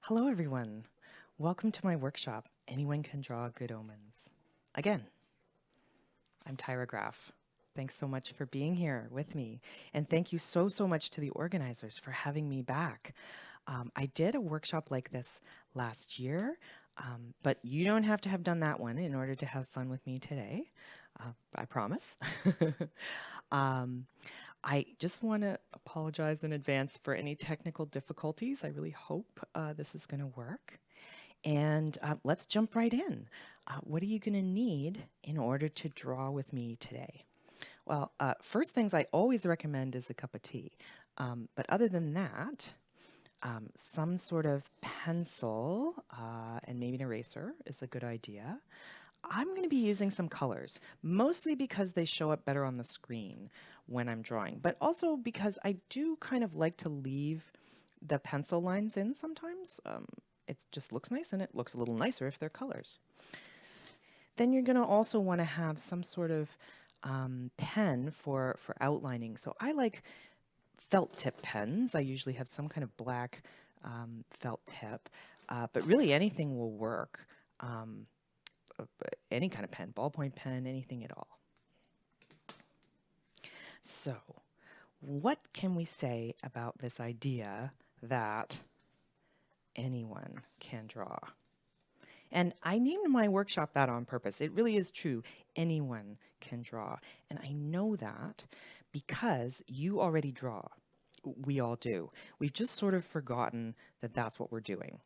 Hello, everyone. Welcome to my workshop, Anyone Can Draw Good Omens. Again, I'm Tyro. Thanks so much for being here with me. And thank you so much to the organizers for having me back. I did a workshop like this last year, but you don't have to have done that one in order to have fun with me today. I promise. I just want to apologize in advance for any technical difficulties. I really hope this is going to work. And let's jump right in. What are you going to need in order to draw with me today? Well, first things I always recommend is a cup of tea. But other than that, some sort of pencil and maybe an eraser is a good idea. I'm going to be using some colors, mostly because they show up better on the screen when I'm drawing, but also because I do kind of like to leave the pencil lines in sometimes. It just looks nice, and it looks a little nicer if they're colors. Then you're going to also want to have some sort of pen for outlining. So I like felt tip pens. I usually have some kind of black felt tip, but really anything will work. Any kind of pen, ballpoint pen, anything at all. So, what can we say about this idea that anyone can draw? And I named my workshop that on purpose. It really is true. Anyone can draw. And I know that because you already draw. We all do. We've just sort of forgotten that that's what we're doing.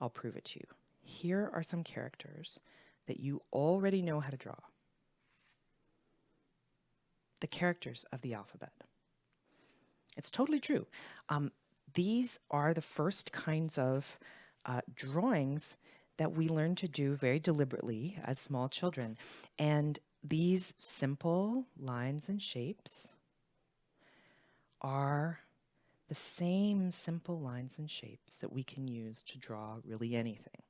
I'll prove it to you. Here are some characters that you already know how to draw. The characters of the alphabet. It's totally true. These are the first kinds of drawings that we learn to do very deliberately as small children. And these simple lines and shapes are the same simple lines and shapes that we can use to draw really anything.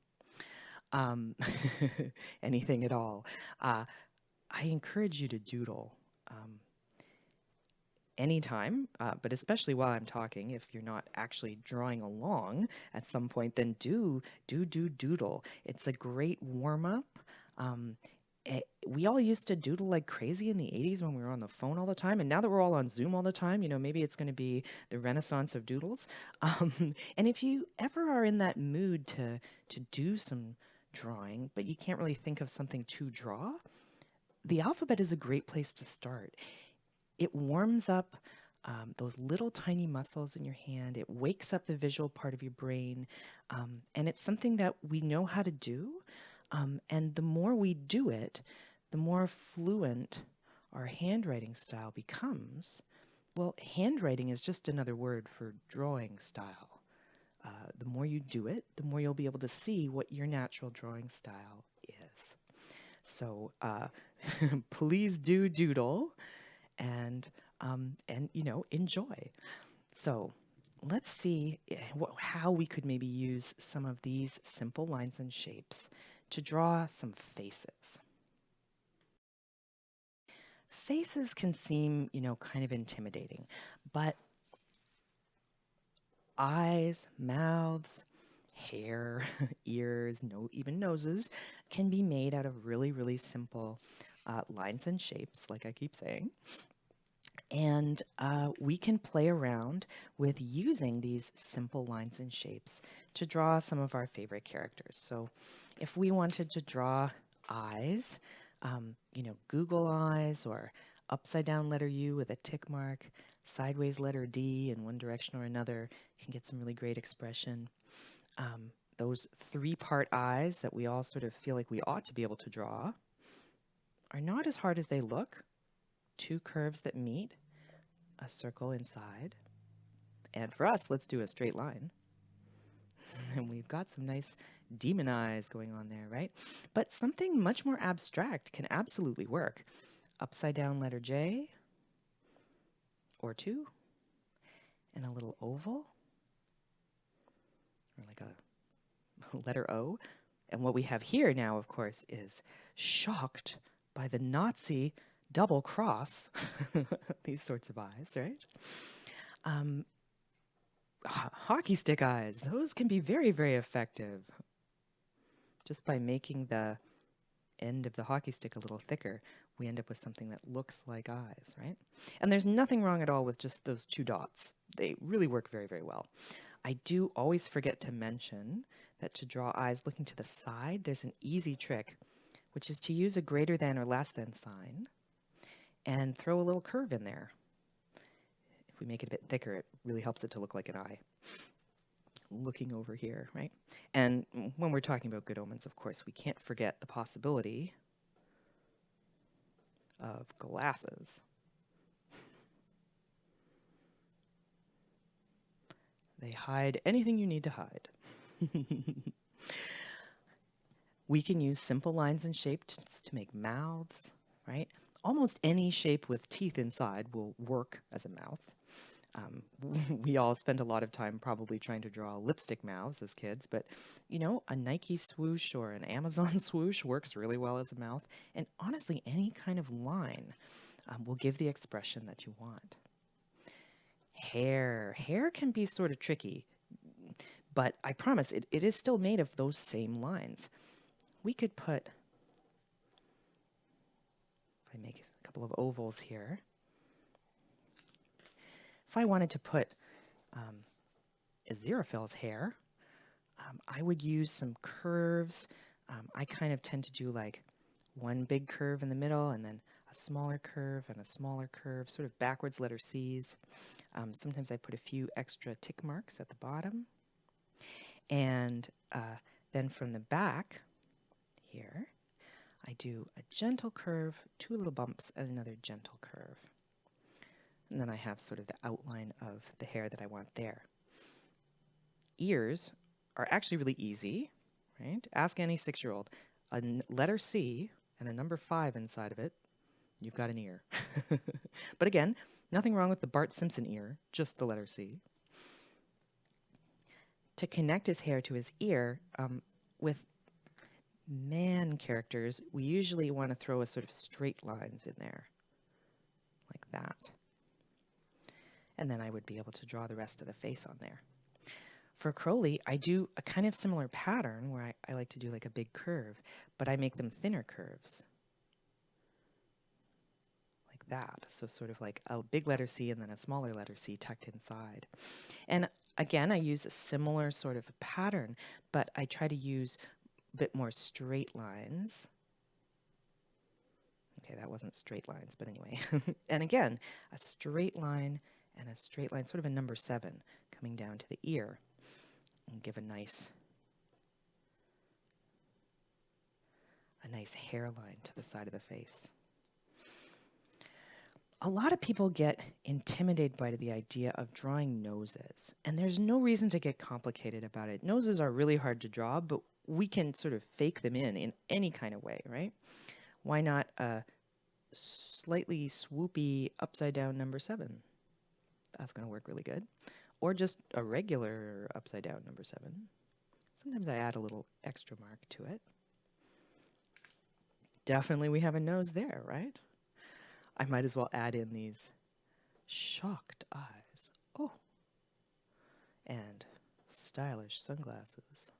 Anything at all. I encourage you to doodle. Anytime, but especially while I'm talking. If you're not actually drawing along at some point, then do doodle. It's a great warm-up. We all used to doodle like crazy in the 80s when we were on the phone all the time, and now that we're all on Zoom all the time, you know, maybe it's going to be the renaissance of doodles. And if you ever are in that mood to do some drawing, but you can't really think of something to draw, the alphabet is a great place to start. It warms up those little tiny muscles in your hand. It wakes up the visual part of your brain. And it's something that we know how to do. And the more we do it, the more fluent our handwriting style becomes. Well, handwriting is just another word for drawing style. The more you do it, the more you'll be able to see what your natural drawing style is. So please do doodle. And you know, enjoy. So let's see how we could maybe use some of these simple lines and shapes to draw some faces. Faces can seem, you know, kind of intimidating, but eyes, mouths, hair, ears, even noses can be made out of really simple lines and shapes, like I keep saying. And we can play around with using these simple lines and shapes to draw some of our favorite characters. So if we wanted to draw eyes, you know, Google eyes, or upside down letter U with a tick mark, sideways letter D in one direction or another, you can get some really great expression. Those three-part eyes that we all sort of feel like we ought to be able to draw are not as hard as they look. Two curves that meet, a circle inside, and for us, let's do a straight line. And we've got some nice demon eyes going on there, right? But something much more abstract can absolutely work. Upside down letter J, or two, and a little oval, or like a letter O. And what we have here now, of course, is shocked by the Nazi double cross, these sorts of eyes, right? Hockey stick eyes, those can be very, very effective. Just by making the end of the hockey stick a little thicker, we end up with something that looks like eyes, right? And there's nothing wrong at all with just those two dots. They really work very, very well. I do always forget to mention that to draw eyes looking to the side, there's an easy trick, which is to use a greater than or less than sign and throw a little curve in there. If we make it a bit thicker, it really helps it to look like an eye. Looking over here, right? And when we're talking about good omens, of course, we can't forget the possibility of glasses. They hide anything you need to hide. We can use simple lines and shapes to make mouths, right? Almost any shape with teeth inside will work as a mouth. We all spend a lot of time probably trying to draw lipstick mouths as kids, but you know, a Nike swoosh or an Amazon swoosh works really well as a mouth. And honestly, any kind of line will give the expression that you want. Hair can be sort of tricky, but I promise it is still made of those same lines. We could put, if I make a couple of ovals here, if I wanted to put Aziraphale's hair, I would use some curves. I kind of tend to do like one big curve in the middle and then a smaller curve and a smaller curve, sort of backwards letter C's. Sometimes I put a few extra tick marks at the bottom. And then from the back here, I do a gentle curve, two little bumps, and another gentle curve. And then I have sort of the outline of the hair that I want there. Ears are actually really easy, right? Ask any 6-year-old. A letter C and a number 5 inside of it, you've got an ear. But again, nothing wrong with the Bart Simpson ear, just the letter C. To connect his hair to his ear, with man characters, we usually want to throw a sort of straight lines in there, like that. And then I would be able to draw the rest of the face on there. For Crowley, I do a kind of similar pattern where I like to do like a big curve, but I make them thinner curves. Like that. So sort of like a big letter C and then a smaller letter C tucked inside. And again, I use a similar sort of pattern, but I try to use a bit more straight lines. Okay, that wasn't straight lines, but anyway. And again, a straight line and a straight line, sort of a number 7 coming down to the ear. And give a nice hairline to the side of the face. A lot of people get intimidated by the idea of drawing noses, and there's no reason to get complicated about it. Noses are really hard to draw, but we can sort of fake them in any kind of way, right? Why not a slightly swoopy upside down number 7? That's going to work really good. Or just a regular upside down number 7. Sometimes I add a little extra mark to it. Definitely we have a nose there, right? I might as well add in these shocked eyes. Oh, and stylish sunglasses.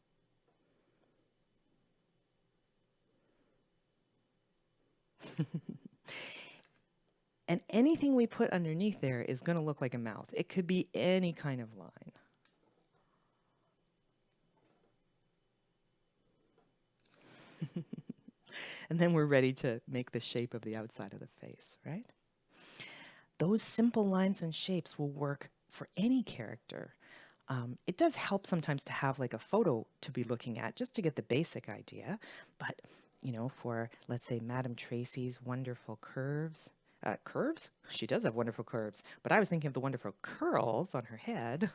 And anything we put underneath there is going to look like a mouth. It could be any kind of line. And then we're ready to make the shape of the outside of the face, right? Those simple lines and shapes will work for any character. It does help sometimes to have like a photo to be looking at just to get the basic idea. But, you know, for, let's say, Madame Tracy's wonderful curves. Curves? She does have wonderful curves. But I was thinking of the wonderful curls on her head.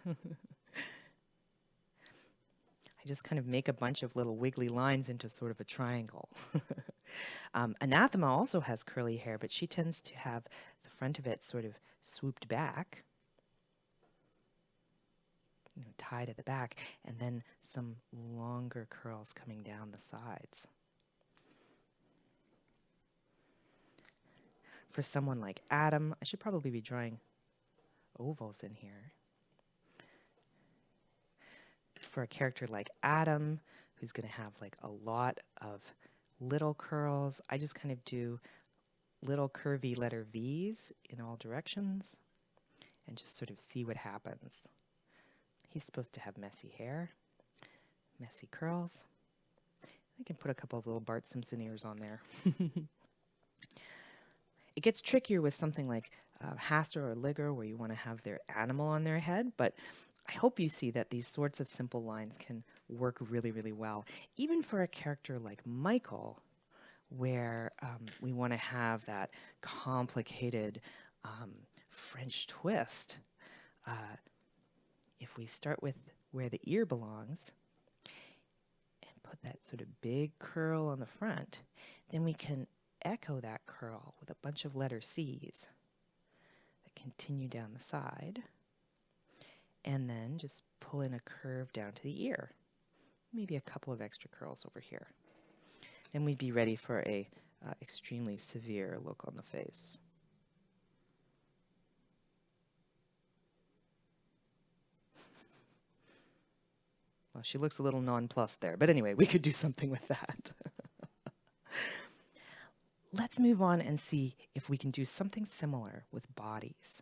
I just kind of make a bunch of little wiggly lines into sort of a triangle. Anathema also has curly hair, but she tends to have the front of it sort of swooped back, you know, tied at the back, and then some longer curls coming down the sides. For someone like Adam, I should probably be drawing ovals in here. for a character like Adam, who's going to have like a lot of little curls, I just kind of do little curvy letter V's in all directions and just sort of see what happens. He's supposed to have messy hair, messy curls. I can put a couple of little Bart Simpson ears on there. It gets trickier with something like Hastur or Ligger, where you want to have their animal on their head, but I hope you see that these sorts of simple lines can work really, really well. Even for a character like Michael, where we want to have that complicated French twist. If we start with where the ear belongs and put that sort of big curl on the front, then we can echo that curl with a bunch of letter C's that continue down the side, and then just pull in a curve down to the ear. Maybe a couple of extra curls over here. Then we'd be ready for a extremely severe look on the face. Well, she looks a little nonplussed there, but anyway, we could do something with that. Let's move on and see if we can do something similar with bodies.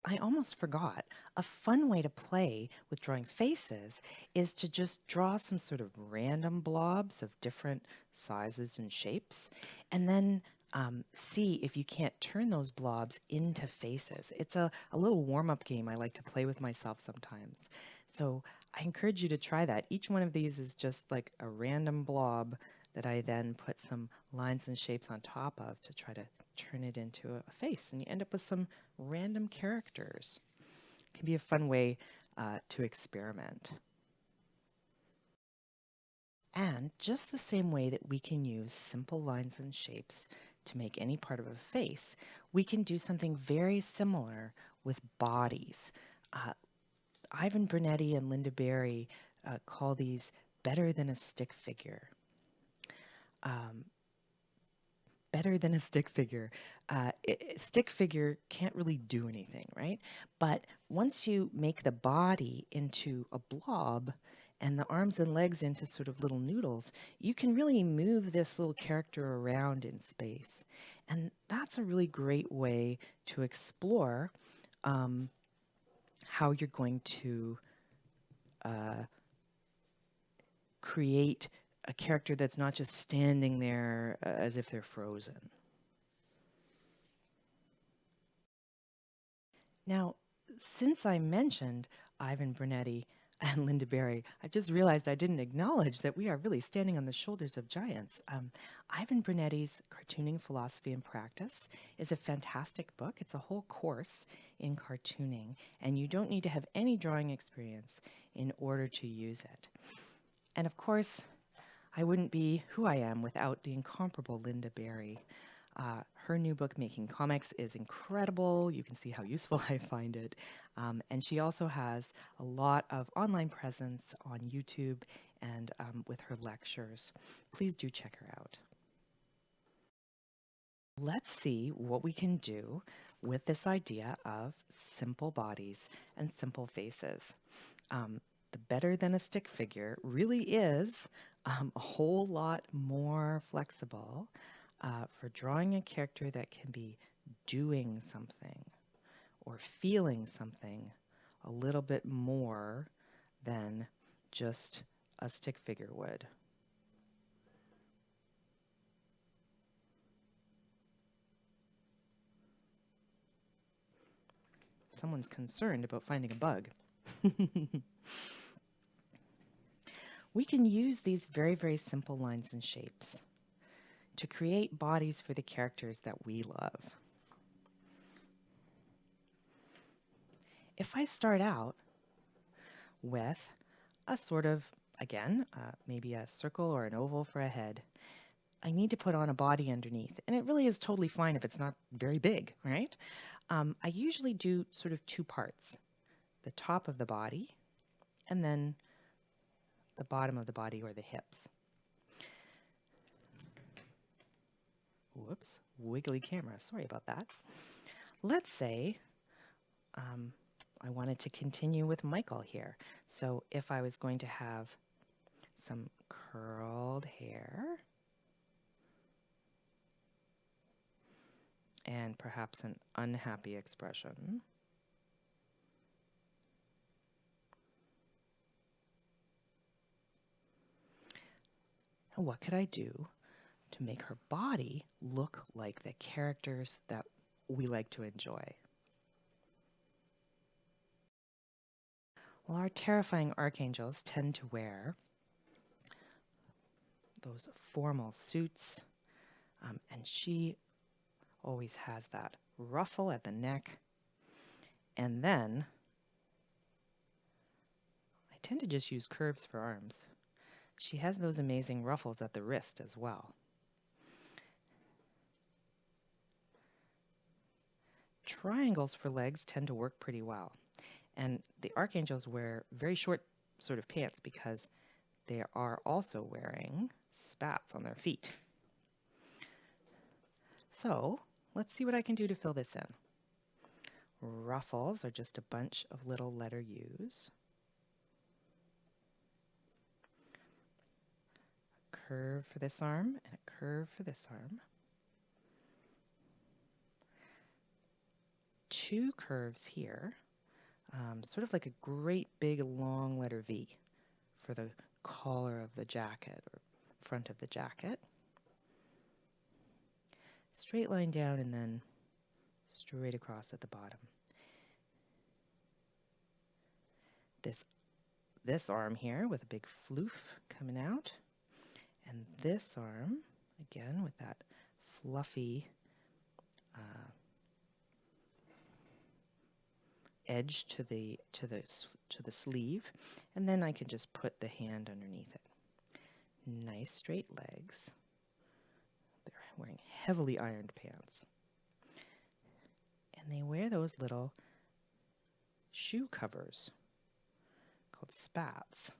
I almost forgot. A fun way to play with drawing faces is to just draw some sort of random blobs of different sizes and shapes, and then see if you can't turn those blobs into faces. It's a little warm-up game I like to play with myself sometimes. So I encourage you to try that. Each one of these is just like a random blob that I then put some lines and shapes on top of to try to turn it into a face, and you end up with some random characters. It can be a fun way to experiment. And just the same way that we can use simple lines and shapes to make any part of a face, we can do something very similar with bodies. Ivan Brunetti and Linda Berry call these better than a stick figure. Better than a stick figure. Stick figure can't really do anything, right? But once you make the body into a blob and the arms and legs into sort of little noodles, you can really move this little character around in space. And that's a really great way to explore how you're going to create a character that's not just standing there as if they're frozen. Now, since I mentioned Ivan Brunetti and Linda Berry, I just realized I didn't acknowledge that we are really standing on the shoulders of giants. Ivan Brunetti's Cartooning Philosophy and Practice is a fantastic book. It's a whole course in cartooning, and you don't need to have any drawing experience in order to use it. And of course, I wouldn't be who I am without the incomparable Linda Berry. Her new book, Making Comics, is incredible. You can see how useful I find it. And she also has a lot of online presence on YouTube and with her lectures. Please do check her out. Let's see what we can do with this idea of simple bodies and simple faces. The better than a stick figure really is a whole lot more flexible for drawing a character that can be doing something or feeling something a little bit more than just a stick figure would. Someone's concerned about finding a bug. We can use these very, very simple lines and shapes to create bodies for the characters that we love. If I start out with a sort of, again, maybe a circle or an oval for a head, I need to put on a body underneath. And it really is totally fine if it's not very big, right? I usually do sort of two parts, the top of the body and then the bottom of the body or the hips. Whoops, wiggly camera, sorry about that. Let's say I wanted to continue with Michael here. So if I was going to have some curled hair and perhaps an unhappy expression, what could I do to make her body look like the characters that we like to enjoy? Well, our terrifying archangels tend to wear those formal suits, and she always has that ruffle at the neck, and then I tend to just use curves for arms. She has those amazing ruffles at the wrist as well. Triangles for legs tend to work pretty well, and the archangels wear very short sort of pants because they are also wearing spats on their feet. So let's see what I can do to fill this in. Ruffles are just a bunch of little letter U's. A curve for this arm and a curve for this arm. Two curves here, sort of like a great big long letter V for the collar of the jacket or front of the jacket. Straight line down and then straight across at the bottom. This arm here with a big floof coming out, and this arm again with that fluffy edge to the sleeve, and then I can just put the hand underneath it. Nice straight legs. They're wearing heavily ironed pants. And they wear those little shoe covers called spats.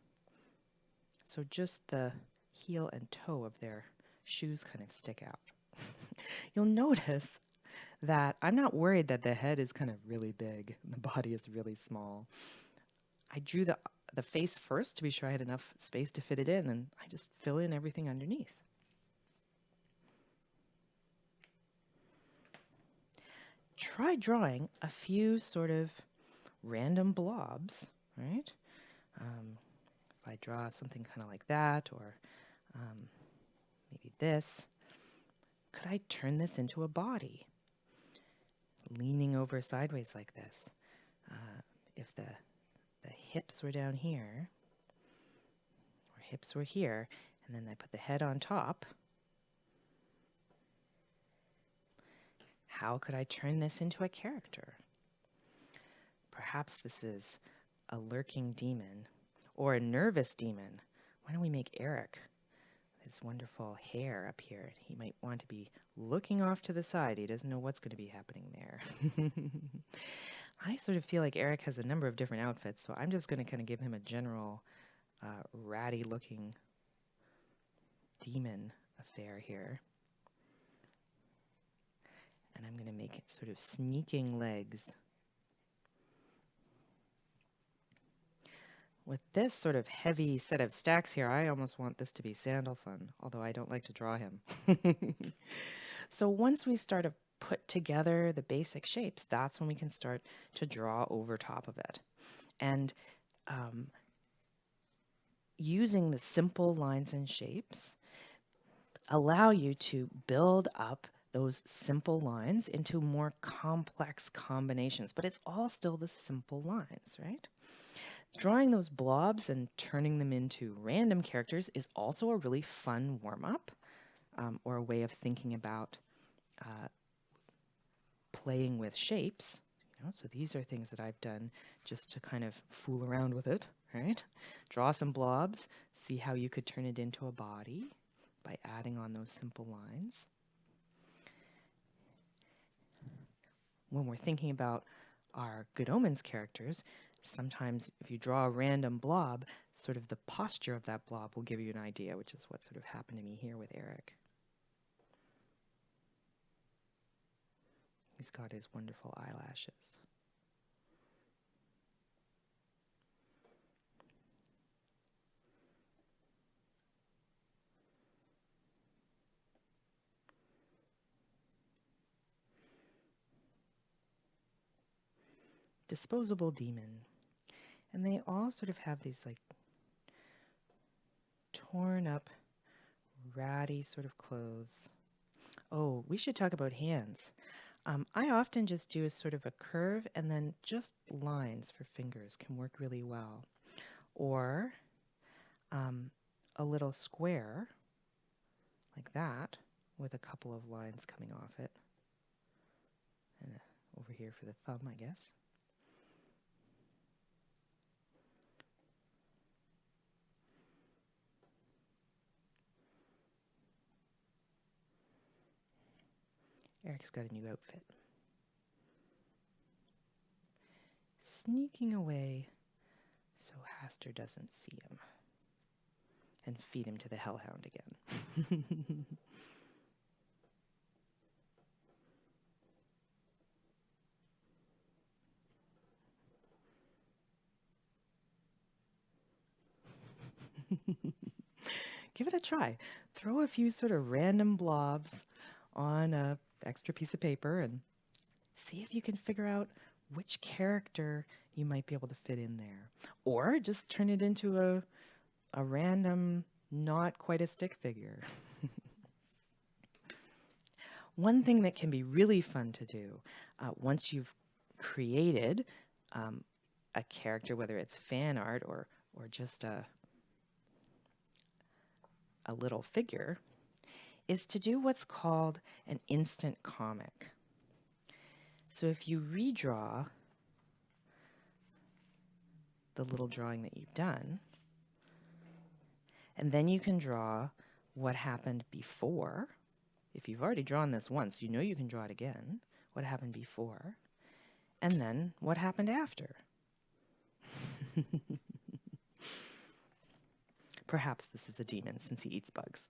So just the heel and toe of their shoes kind of stick out. You'll notice that I'm not worried that the head is kind of really big and the body is really small. I drew the face first to be sure I had enough space to fit it in, and I just fill in everything underneath. Try drawing a few sort of random blobs, right? If I draw something kind of like that, or maybe this, could I turn this into a body? Leaning over sideways like this. If the hips were down here, or hips were here, and then I put the head on top, how could I turn this into a character? Perhaps this is a lurking demon or a nervous demon. Why don't we make Eric his wonderful hair up here? He might want to be looking off to the side. He doesn't know what's going to be happening there. I sort of feel like Eric has a number of different outfits, so I'm just going to kind of give him a general ratty looking demon affair here. And I'm going to make it sort of sneaking legs. With this sort of heavy set of stacks here, I almost want this to be Sandalphon, although I don't like to draw him. So once we start to put together the basic shapes, that's when we can start to draw over top of it. And using the simple lines and shapes allow you to build up those simple lines into more complex combinations, but it's all still the simple lines, right? Drawing those blobs and turning them into random characters is also a really fun warm-up, or a way of thinking about playing with shapes. So these are things that I've done just to kind of fool around with it, right? Draw some blobs, see how you could turn it into a body by adding on those simple lines. When we're thinking about our Good Omens characters, sometimes if you draw a random blob, sort of the posture of that blob will give you an idea, which is what sort of happened to me here with Eric. He's got his wonderful eyelashes. disposable demon. And they all sort of have these like torn up, ratty sort of clothes. Oh, we should talk about hands. I often just do a sort of a curve and then just lines for fingers can work really well. Or a little square like that with a couple of lines coming off it. And over here for the thumb, I guess. Eric's got a new outfit. Sneaking away so Haster doesn't see him and feed him to the hellhound again. Give it a try. Throw a few sort of random blobs on an extra piece of paper and see if you can figure out which character you might be able to fit in there. Or just turn it into a random, not quite a stick figure. One thing that can be really fun to do once you've created a character, whether it's fan art or just a little figure, is to do what's called an instant comic. So if you redraw the little drawing that you've done, and then you can draw what happened before. If you've already drawn this once, you know you can draw it again, what happened before, and then what happened after. Perhaps this is a demon since he eats bugs.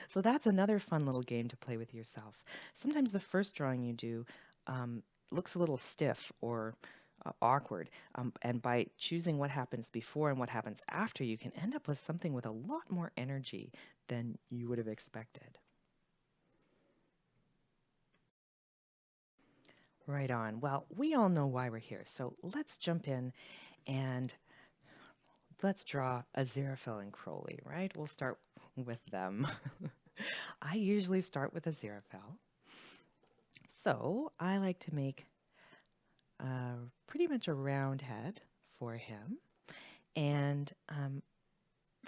So that's another fun little game to play with yourself. Sometimes the first drawing you do looks a little stiff or awkward, and by choosing what happens before and what happens after, you can end up with something with a lot more energy than you would have expected. Right on. Well, we all know why we're here, so let's jump in and let's draw Aziraphale and Crowley, right? We'll start with them. I usually start with Aziraphale. So I like to make pretty much a round head for him. And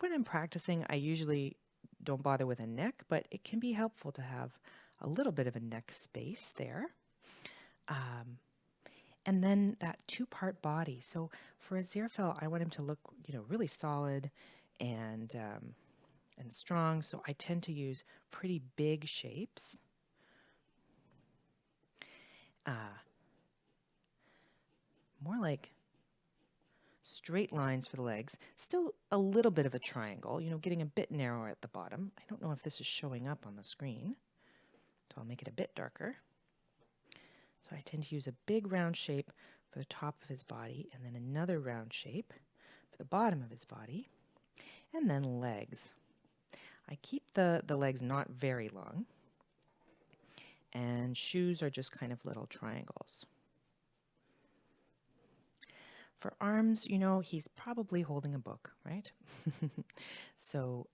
when I'm practicing, I usually don't bother with a neck, but it can be helpful to have a little bit of a neck space there. And then that two-part body. So for Aziraphale, I want him to look, really solid and strong. So I tend to use pretty big shapes. More like straight lines for the legs. Still a little bit of a triangle, getting a bit narrower at the bottom. I don't know if this is showing up on the screen, so I'll make it a bit darker. So I tend to use a big round shape for the top of his body, and then another round shape for the bottom of his body, and then legs. I keep the legs not very long, and shoes are just kind of little triangles. For arms, he's probably holding a book, right? So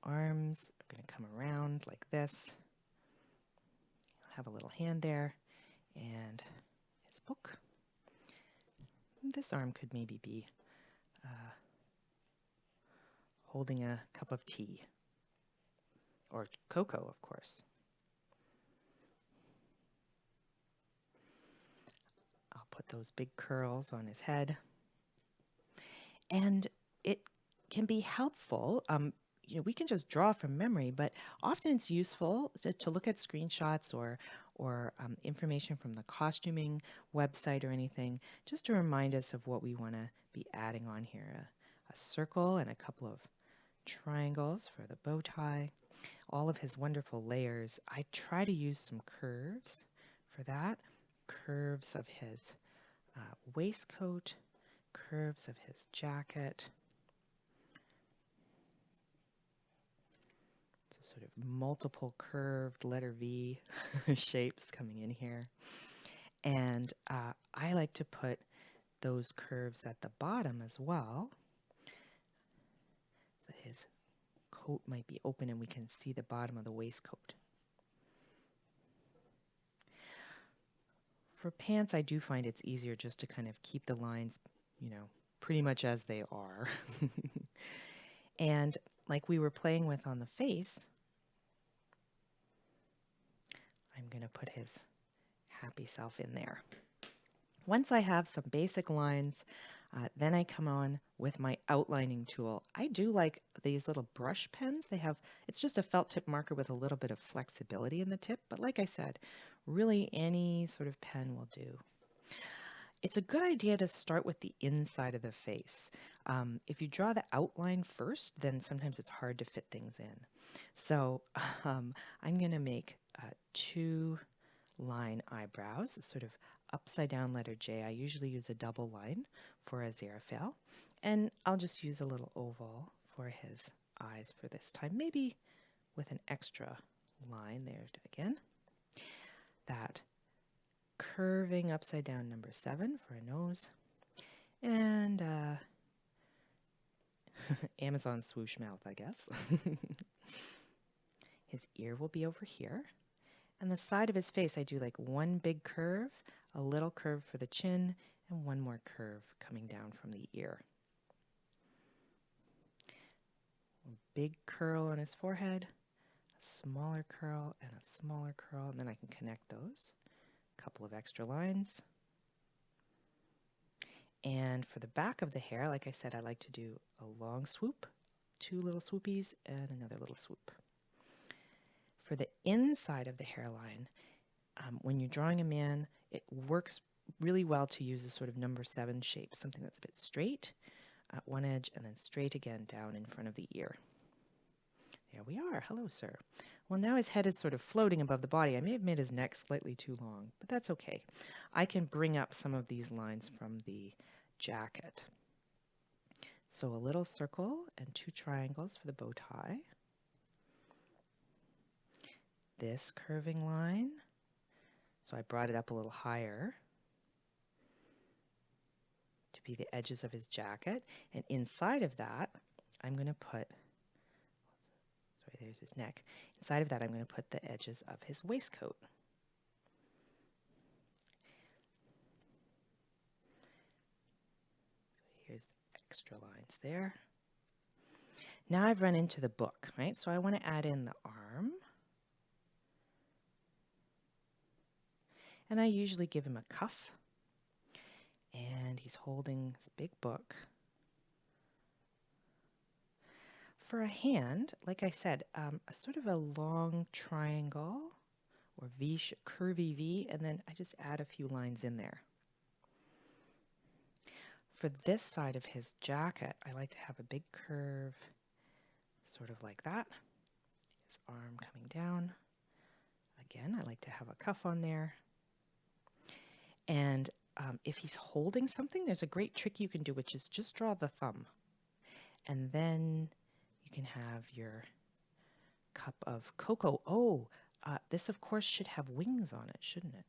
arms are going to come around like this. He'll have a little hand there, and his book. This arm could maybe be holding a cup of tea, or cocoa, of course. I'll put those big curls on his head. And it can be helpful. We can just draw from memory, but often it's useful to look at screenshots or information from the costuming website or anything, just to remind us of what we want to be adding on here. A circle and a couple of triangles for the bow tie. All of his wonderful layers. I try to use some curves for that. Curves of his waistcoat, curves of his jacket. So sort of multiple curved letter V shapes coming in here. And I like to put those curves at the bottom as well. So his coat might be open and we can see the bottom of the waistcoat. For pants, I do find it's easier just to kind of keep the lines, you know, pretty much as they are. And like we were playing with on the face, I'm going to put his happy self in there. Once I have some basic lines, then I come on with my outlining tool. I do like these little brush pens. It's just a felt tip marker with a little bit of flexibility in the tip, but like I said, really any sort of pen will do. It's a good idea to start with the inside of the face. If you draw the outline first, then sometimes it's hard to fit things in. So I'm going to make 2 line eyebrows, sort of upside down letter J. I usually use a double line for a Xeraphale, and I'll just use a little oval for his eyes for this time, maybe with an extra line there again. That curving upside down number 7 for a nose, and Amazon swoosh mouth, I guess. His ear will be over here. And the side of his face, I do like one big curve, a little curve for the chin, and one more curve coming down from the ear. A big curl on his forehead, a smaller curl, and a smaller curl, and then I can connect those. A couple of extra lines. And for the back of the hair, like I said, I like to do a long swoop, 2 little swoopies, and another little swoop. For the inside of the hairline, when you're drawing a man, it works really well to use a sort of number 7 shape, something that's a bit straight at one edge and then straight again down in front of the ear. There we are. Hello, sir. Well, now his head is sort of floating above the body. I may have made his neck slightly too long, but that's okay. I can bring up some of these lines from the jacket. So a little circle and 2 triangles for the bow tie. This curving line. So I brought it up a little higher to be the edges of his jacket. And inside of that, I'm going to put, sorry, there's his neck. Inside of that, I'm going to put the edges of his waistcoat. So here's the extra lines there. Now I've run into the book, right? So I want to add in the arm. And I usually give him a cuff. And he's holding his big book. For a hand, like I said, a sort of a long triangle or V, curvy V, and then I just add a few lines in there. For this side of his jacket, I like to have a big curve, sort of like that. His arm coming down. Again, I like to have a cuff on there. And if he's holding something, there's a great trick you can do, which is just draw the thumb. And then you can have your cup of cocoa. Oh, this of course should have wings on it, shouldn't it?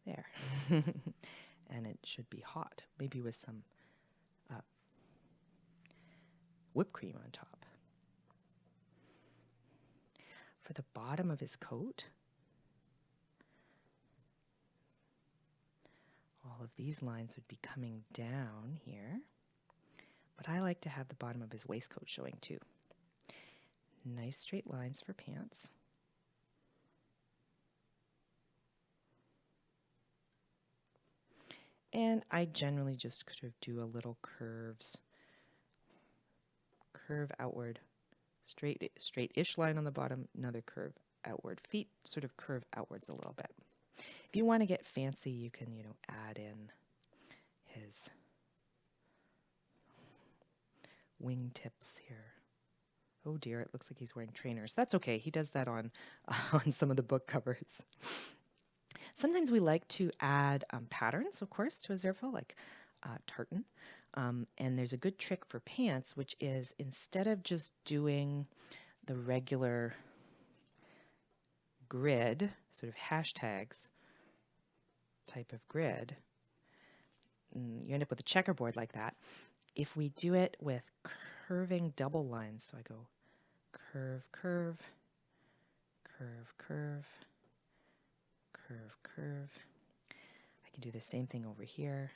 There. And it should be hot, maybe with some whipped cream on top. For the bottom of his coat, all of these lines would be coming down here, but I like to have the bottom of his waistcoat showing too. Nice straight lines for pants. And I generally just sort of do a little curves, curve outward, straight-ish line on the bottom, another curve outward. Feet sort of curve outwards a little bit. If you want to get fancy, you can, add in his wingtips here. Oh dear, it looks like he's wearing trainers. That's okay. He does that on some of the book covers. Sometimes we like to add patterns, of course, to a Xeraphale, like tartan. And there's a good trick for pants, which is instead of just doing the regular grid, sort of hashtags, type of grid, you end up with a checkerboard like that. If we do it with curving double lines, so I go curve, curve, curve, curve, curve, curve. I can do the same thing over here.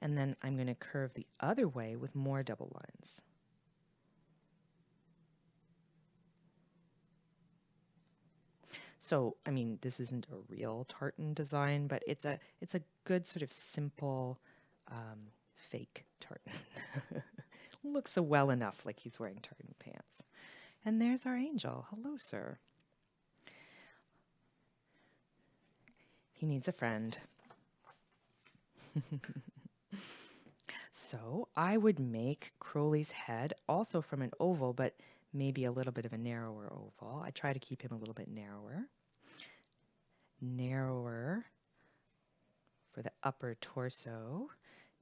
And then I'm going to curve the other way with more double lines. So, I mean, this isn't a real tartan design, but it's a good sort of simple fake tartan. Looks well enough like he's wearing tartan pants. And there's our angel. Hello, sir. He needs a friend. So I would make Crowley's head also from an oval, but maybe a little bit of a narrower oval. I try to keep him a little bit narrower. Narrower for the upper torso,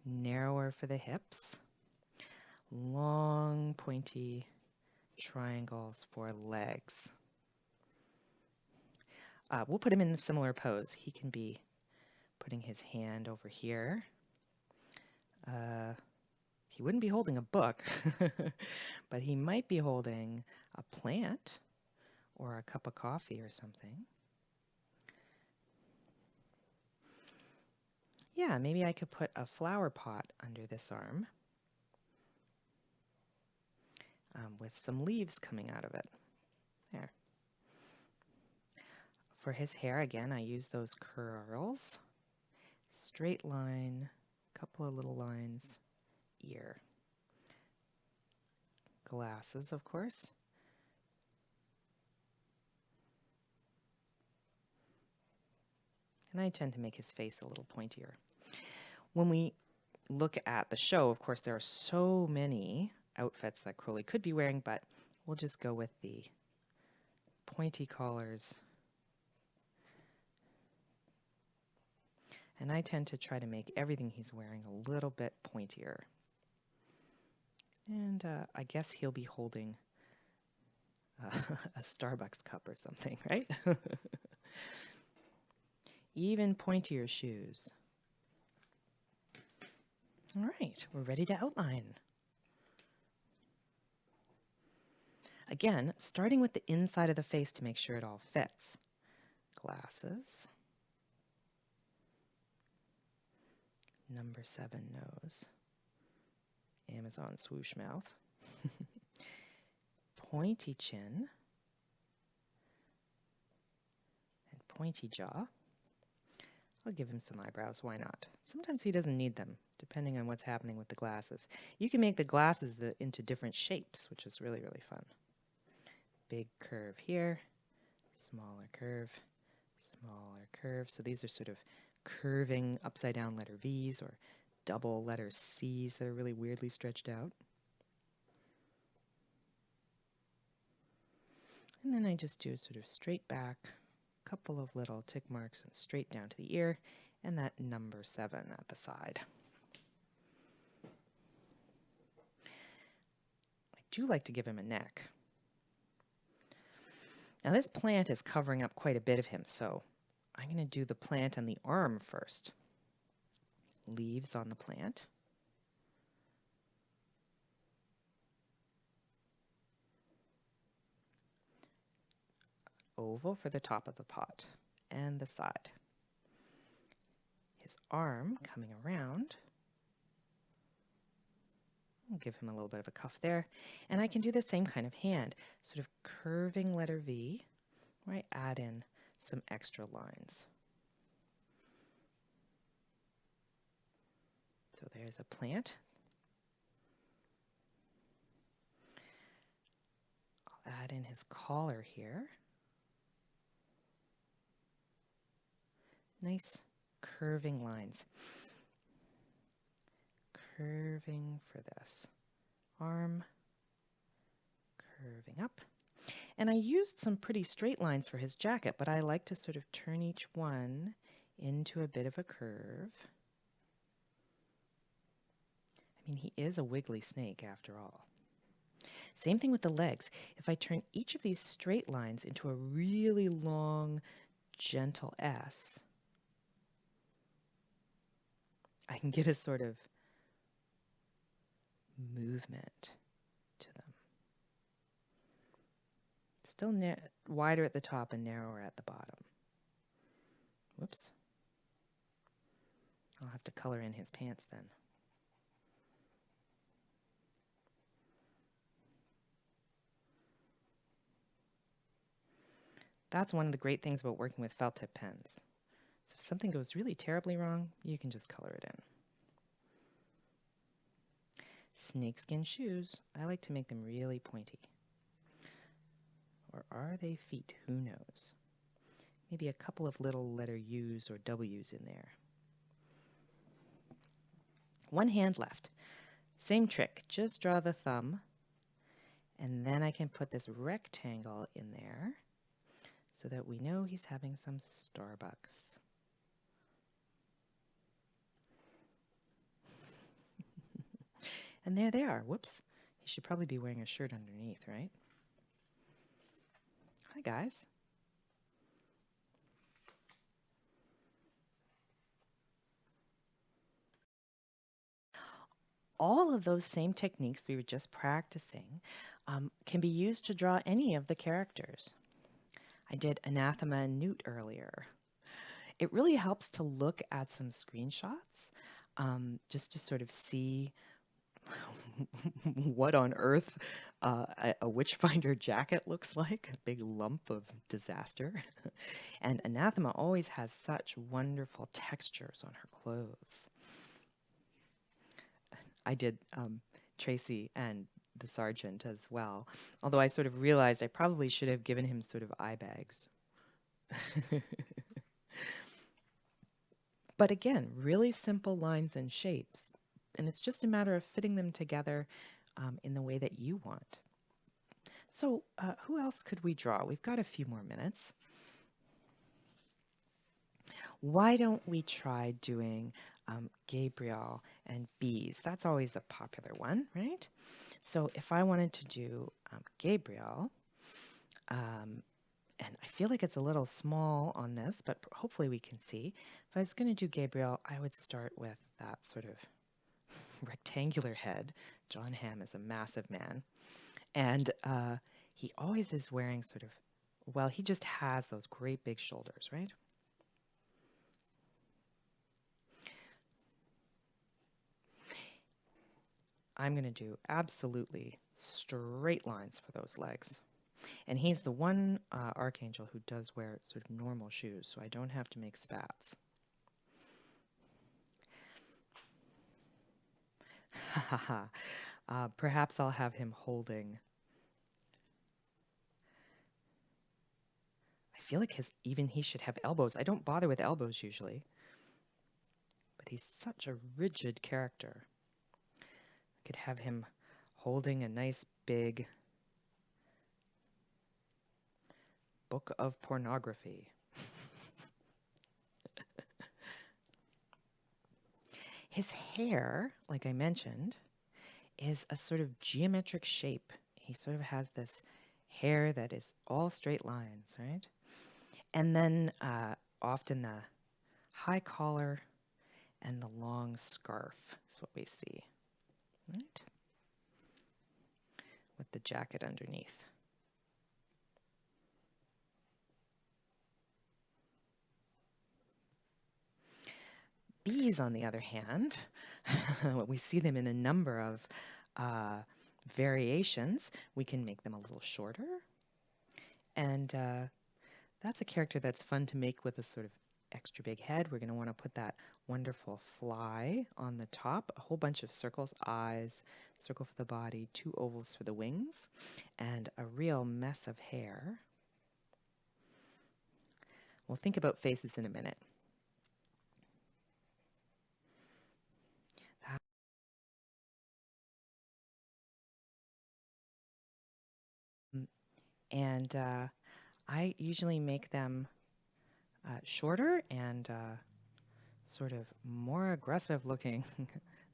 narrower for the hips, long pointy triangles for legs. We'll put him in a similar pose. He can be putting his hand over here. He wouldn't be holding a book, but he might be holding a plant or a cup of coffee or something. Yeah, maybe I could put a flower pot under this arm with some leaves coming out of it. There. For his hair, again, I use those curls. Straight line, couple of little lines, ear. Glasses, of course. And I tend to make his face a little pointier. When we look at the show, of course, there are so many outfits that Crowley could be wearing, but we'll just go with the pointy collars. And I tend to try to make everything he's wearing a little bit pointier. And I guess he'll be holding a Starbucks cup or something, right? Even pointier shoes. All right, we're ready to outline. Again, starting with the inside of the face to make sure it all fits. Glasses. Number 7 nose. Amazon swoosh mouth. Pointy chin. And pointy jaw. I'll give him some eyebrows, why not? Sometimes he doesn't need them, depending on what's happening with the glasses. You can make the glasses into different shapes, which is really, really fun. Big curve here, smaller curve, smaller curve. So these are sort of curving upside down letter V's or double letter C's that are really weirdly stretched out. And then I just do sort of straight back, a couple of little tick marks and straight down to the ear, and that number 7 at the side. I do like to give him a neck. Now this plant is covering up quite a bit of him, so I'm going to do the plant on the arm first. Leaves on the plant. Oval for the top of the pot and the side. His arm coming around. I'll give him a little bit of a cuff there. And I can do the same kind of hand, sort of curving letter V, where I add in some extra lines. So there's a plant. I'll add in his collar here. Nice curving lines. Curving for this arm, curving up. And I used some pretty straight lines for his jacket, but I like to sort of turn each one into a bit of a curve. I mean, he is a wiggly snake after all. Same thing with the legs. If I turn each of these straight lines into a really long, gentle S, I can get a sort of movement to them. Still wider at the top and narrower at the bottom. Whoops. I'll have to color in his pants then. That's one of the great things about working with felt tip pens. So if something goes really terribly wrong, you can just color it in. Snakeskin shoes. I like to make them really pointy. Or are they feet? Who knows? Maybe a couple of little letter U's or W's in there. One hand left. Same trick. Just draw the thumb, and then I can put this rectangle in there so that we know he's having some Starbucks. And there they are. Whoops. He should probably be wearing a shirt underneath, right? Hi, guys. All of those same techniques we were just practicing can be used to draw any of the characters. I did Anathema and Newt earlier. It really helps to look at some screenshots just to sort of see what on earth a Witchfinder jacket looks like, a big lump of disaster. And Anathema always has such wonderful textures on her clothes. I did Tracy and the sergeant as well, although I sort of realized I probably should have given him sort of eye bags. But again, really simple lines and shapes, and it's just a matter of fitting them together in the way that you want. So who else could we draw? We've got a few more minutes. Why don't we try doing Gabriel and bees? That's always a popular one, right? So if I wanted to do Gabriel, and I feel like it's a little small on this, but hopefully we can see. If I was going to do Gabriel, I would start with that sort of rectangular head. John Hamm is a massive man. And he always is wearing sort of, well, he just has those great big shoulders, right? I'm going to do absolutely straight lines for those legs. And he's the one archangel who does wear sort of normal shoes, so I don't have to make spats. Perhaps I'll have him holding. I feel like he should have elbows. I don't bother with elbows usually, but he's such a rigid character. I could have him holding a nice big book of pornography. His hair, like I mentioned, is a sort of geometric shape. He sort of has this hair that is all straight lines, right? And then often the high collar and the long scarf is what we see, right? With the jacket underneath. Bees, on the other hand, we see them in a number of variations. We can make them a little shorter. And that's a character that's fun to make with a sort of extra big head. We're going to want to put that wonderful fly on the top, a whole bunch of circles, eyes, circle for the body, 2 ovals for the wings, and a real mess of hair. We'll think about faces in a minute. And I usually make them shorter and sort of more aggressive looking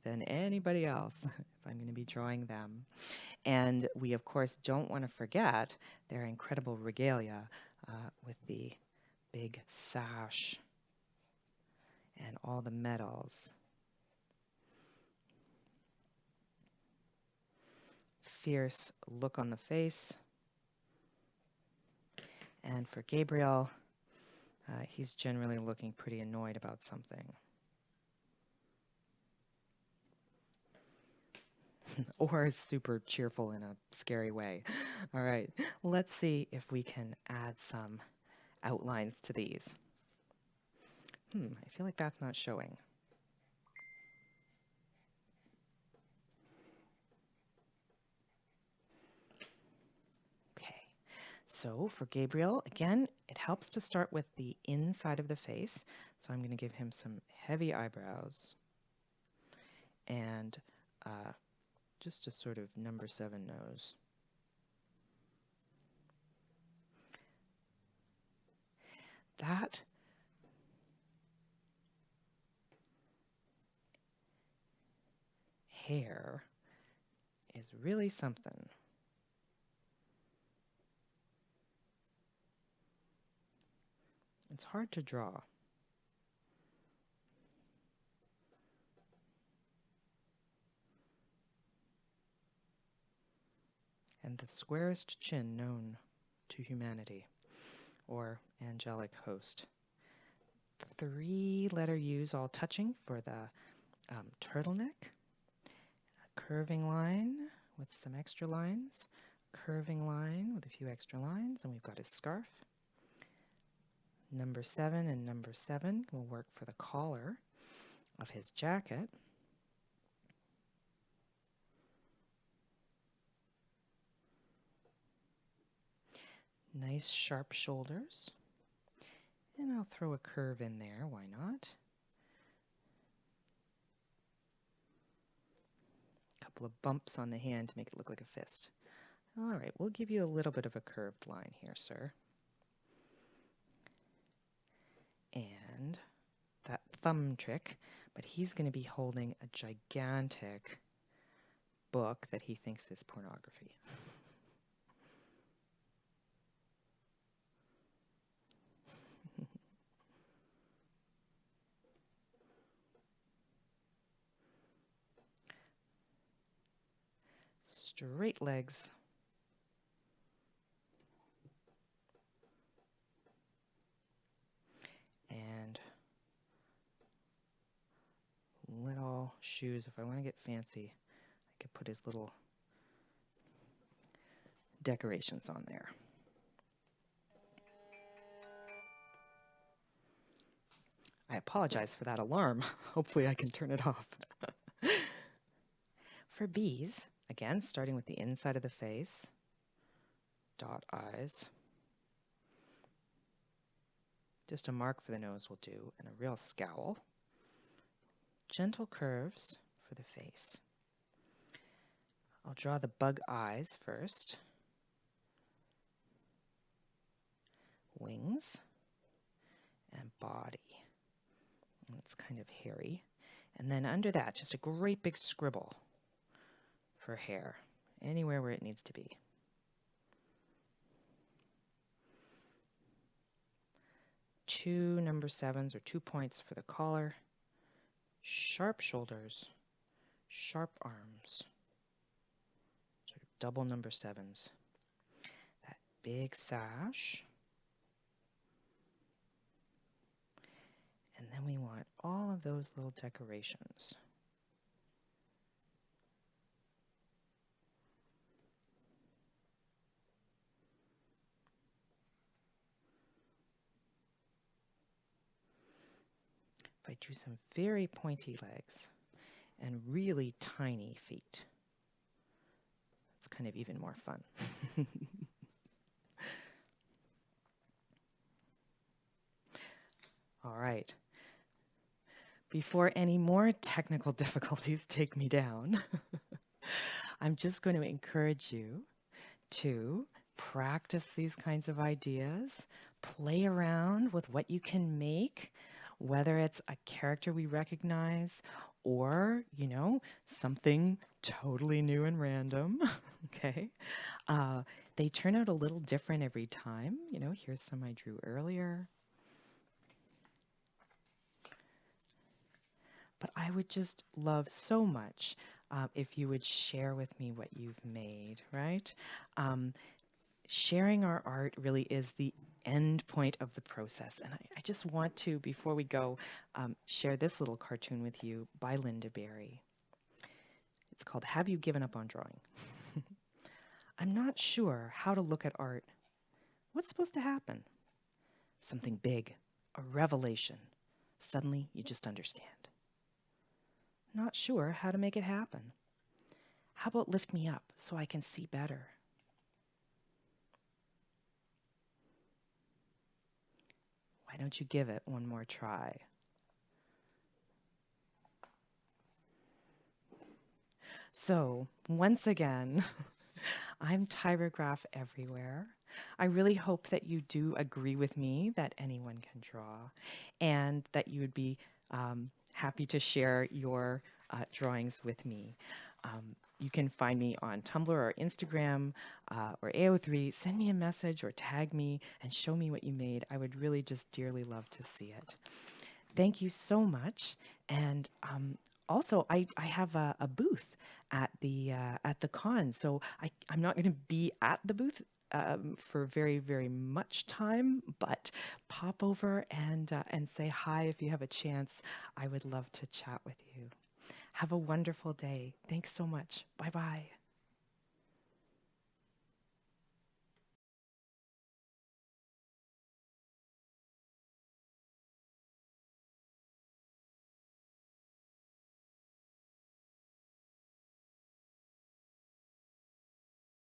than anybody else if I'm going to be drawing them. And we, of course, don't want to forget their incredible regalia with the big sash and all the medals. Fierce look on the face. And for Gabriel, he's generally looking pretty annoyed about something. Or super cheerful in a scary way. All right, let's see if we can add some outlines to these. I feel like that's not showing. Okay, so for Gabriel, again, it helps to start with the inside of the face. So I'm going to give him some heavy eyebrows and just a sort of number 7 nose. That hair is really something. It's hard to draw. And the squarest chin known to humanity, or angelic host. 3-letter U's all touching for the turtleneck. A curving line with some extra lines. Curving line with a few extra lines. And we've got his scarf. Number 7 and number 7 will work for the collar of his jacket. Nice sharp shoulders. And I'll throw a curve in there, why not? A couple of bumps on the hand to make it look like a fist. All right, we'll give you a little bit of a curved line here, sir. And that thumb trick, but he's going to be holding a gigantic book that he thinks is pornography. Straight legs. And little shoes. If I want to get fancy, I could put his little decorations on there. I apologize for that alarm. Hopefully I can turn it off. For bees, again, starting with the inside of the face, dot eyes. Just a mark for the nose will do, and a real scowl. Gentle curves for the face. I'll draw the bug eyes first. Wings and body. It's kind of hairy. And then under that, just a great big scribble for hair, anywhere where it needs to be. Two number 7s or 2 points for the collar. Sharp shoulders, sharp arms, sort of double number 7s. That big sash. And then we want all of those little decorations. If I do some very pointy legs and really tiny feet, it's kind of even more fun. All right. Before any more technical difficulties take me down, I'm just going to encourage you to practice these kinds of ideas, play around with what you can make, whether it's a character we recognize or, something totally new and random. Okay. They turn out a little different every time. Here's some I drew earlier. But I would just love so much if you would share with me what you've made, right? Sharing our art really is the end point of the process. And I just want to, before we go, share this little cartoon with you by Linda Berry. It's called Have You Given Up on Drawing? I'm not sure how to look at art. What's supposed to happen? Something big, a revelation. Suddenly, you just understand. Not sure how to make it happen. How about lift me up so I can see better? Why don't you give it one more try? So, once again, I'm Tyrograph everywhere. I really hope that you do agree with me that anyone can draw and that you would be happy to share your drawings with me. You can find me on Tumblr or Instagram or AO3. Send me a message or tag me and show me what you made. I would really just dearly love to see it. Thank you so much. And also, I have a booth at the con, so I'm not going to be at the booth for very, very much time, but pop over and say hi if you have a chance. I would love to chat with you. Have a wonderful day. Thanks so much. Bye-bye.